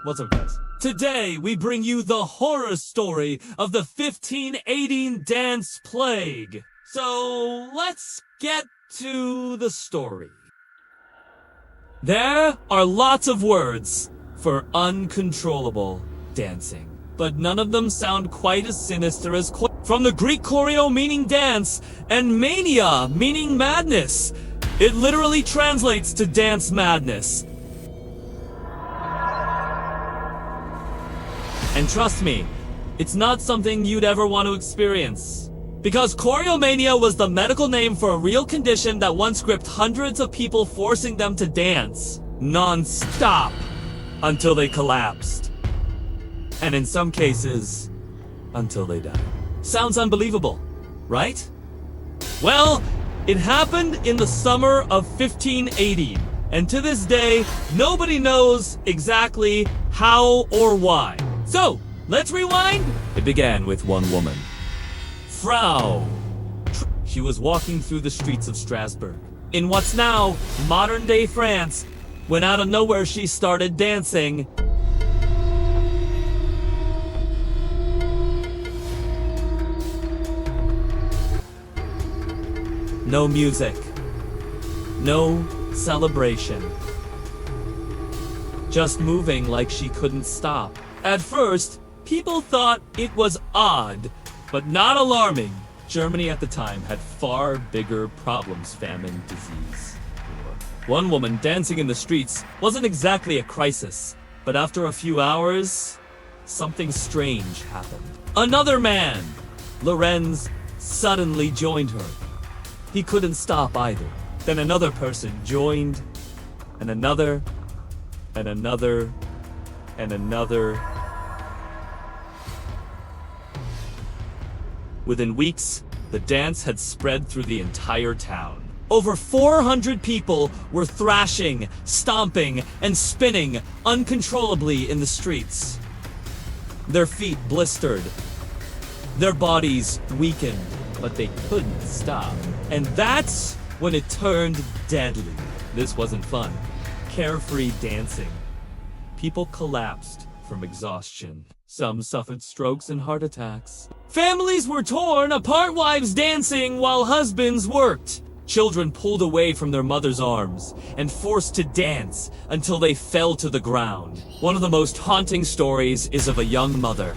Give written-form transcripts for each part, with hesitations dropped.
What's up, guys? Today, we bring you the horror story of the 1518 dance plague. So, let's get to the story. There are lots of words for uncontrollable dancing, but none of them sound quite as sinister as from the Greek choreo meaning dance and mania meaning madness. It literally translates to dance madness. And trust me, it's not something you'd ever want to experience. Because Choreomania was the medical name for a real condition that once gripped hundreds of people, forcing them to dance non-stop until they collapsed. And in some cases, until they died. Sounds unbelievable, right? Well, it happened in the summer of 1580, and to this day, nobody knows exactly how or why. So, let's rewind. It began with one woman, Frau. She was walking through the streets of Strasbourg, in what's now modern-day France, when out of nowhere she started dancing. No music. No celebration. Just moving like she couldn't stop. At first, people thought it was odd, but not alarming. Germany at the time had far bigger problems: famine, disease, war. One woman dancing in the streets wasn't exactly a crisis, but after a few hours, something strange happened. Another man, Lorenz, suddenly joined her. He couldn't stop either. Then another person joined, and another, and another, and another. Within weeks, the dance had spread through the entire town. Over 400 people were thrashing, stomping, and spinning uncontrollably in the streets. Their feet blistered, their bodies weakened, but they couldn't stop. And that's when it turned deadly. This wasn't fun. Carefree dancing. People collapsed from exhaustion. Some suffered strokes and heart attacks. Families were torn apart, wives dancing while husbands worked. Children pulled away from their mother's arms and forced to dance until they fell to the ground. One of the most haunting stories is of a young mother.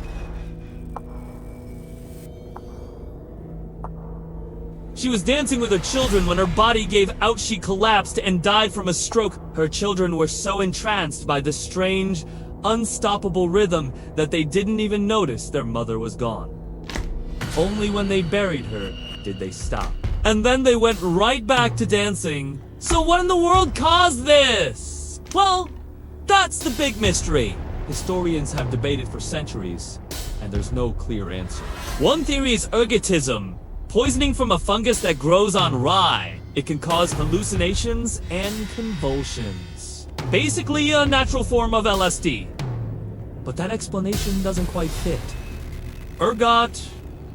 She was dancing with her children when her body gave out. She collapsed and died from a stroke. Her children were so entranced by the strange, unstoppable rhythm that they didn't even notice their mother was gone. Only when they buried her did they stop. And then they went right back to dancing. So what in the world caused this? Well, that's the big mystery. Historians have debated for centuries, and there's no clear answer. One theory is ergotism, poisoning from a fungus that grows on rye. It can cause hallucinations and convulsions. Basically a natural form of LSD. But that explanation doesn't quite fit. Ergot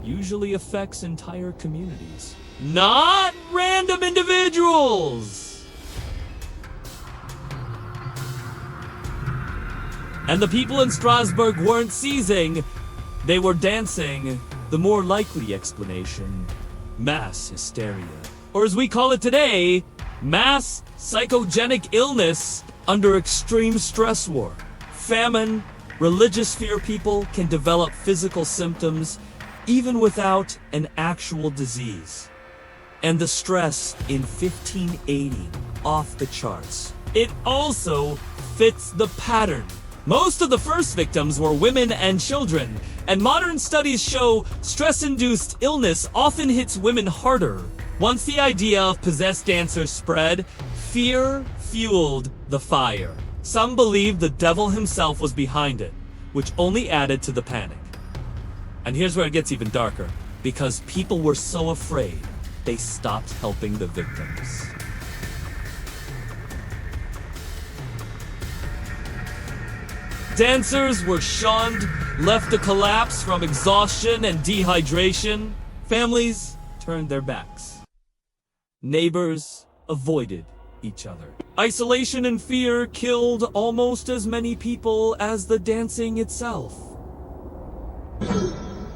usually affects entire communities, not random individuals. And the people in Strasbourg weren't seizing, they were dancing. The more likely explanation, mass hysteria. Or as we call it today, mass psychogenic illness under extreme stress war. Famine, religious fear. People can develop physical symptoms even without an actual disease. And the stress in 1580, off the charts. It also fits the pattern. Most of the first victims were women and children, and modern studies show stress-induced illness often hits women harder. Once the idea of possessed dancers spread, fear fueled the fire. Some believed the devil himself was behind it, which only added to the panic. And here's where it gets even darker. Because people were so afraid, they stopped helping the victims. Dancers were shunned, left to collapse from exhaustion and dehydration. Families turned their backs. Neighbors avoided each other. Isolation and fear killed almost as many people as the dancing itself.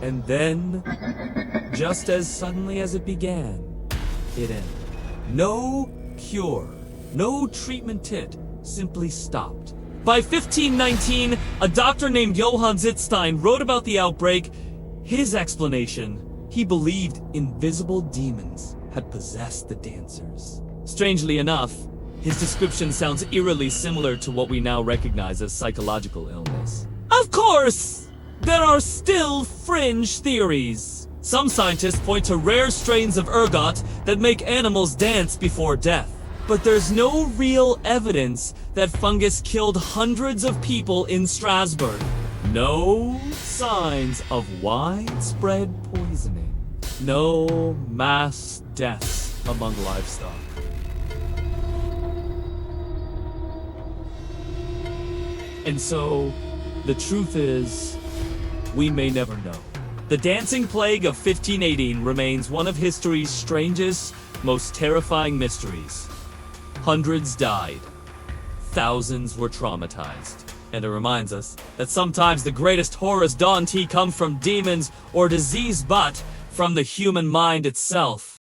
And then, just as suddenly as it began, it ended. No cure, no treatment kit, simply stopped. By 1519, a doctor named Johann Zitzstein wrote about the outbreak. His explanation: he believed invisible demons had possessed the dancers. Strangely enough, his description sounds eerily similar to what we now recognize as psychological illness. Of course, there are still fringe theories. Some scientists point to rare strains of ergot that make animals dance before death. But there's no real evidence that fungus killed hundreds of people in Strasbourg. No signs of widespread poisoning. No mass deaths among livestock. And so, the truth is, we may never know. The dancing plague of 1518 remains one of history's strangest, most terrifying mysteries. Hundreds died. Thousands were traumatized. And it reminds us that sometimes the greatest horrors don't come from demons or disease, but from the human mind itself.